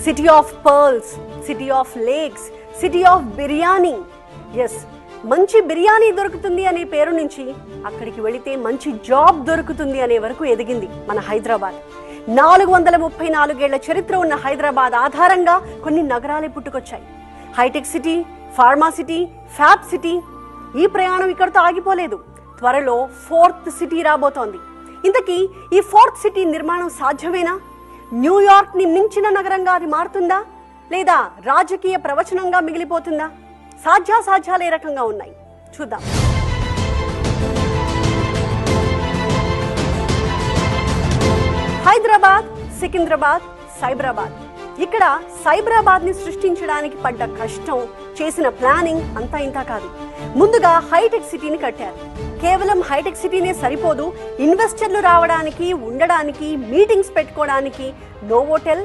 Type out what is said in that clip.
City of pearls, city of lakes, city of biryani. Yes, మంచి బిర్యానీ దొరుకుతుంది అనే పేరు నుంచి అక్కడికి వెళితే మంచి జాబ్ దొరుకుతుంది అనే వరకు ఎదిగింది మన హైదరాబాద్. 434 ఏళ్ల చరిత్ర ఉన్న హైదరాబాద్ ఆధారంగా కొన్ని నగరాలే పుట్టుకొచ్చాయి. Hitech city, pharma city, fab city. ఈ ప్రయాణం ఇక్కడితో ఆగిపోలేదు. త్వరలో 4th సిటీ రాబోతోంది. ఇంతకీ ఈ 4th సిటీ నిర్మాణం సాధ్యమేనా? న్యూయార్క్ ని మించిన నగరంగా అది మారుతుందా, లేదా రాజకీయ ప్రవచనంగా మిగిలిపోతుందా? సాధ్యాసాధ్యాలు ఏ రకంగా ఉన్నాయి చూద్దాం. హైదరాబాద్, సికింద్రాబాద్, సైబరాబాద్. ఇక్కడ సైబరాబాద్ ని సృష్టించడానికి పడ్డ కష్టం, చేసిన ప్లానింగ్ అంతా ఇంతా కాదు. ముందుగా హైటెక్ సిటీని కట్టారు. కేవలం హైటెక్ సిటీనే సరిపోదు. ఇన్వెస్టర్లు రావడానికి, ఉండడానికి, మీటింగ్స్ పెట్టుకోవడానికి నోవోటెల్,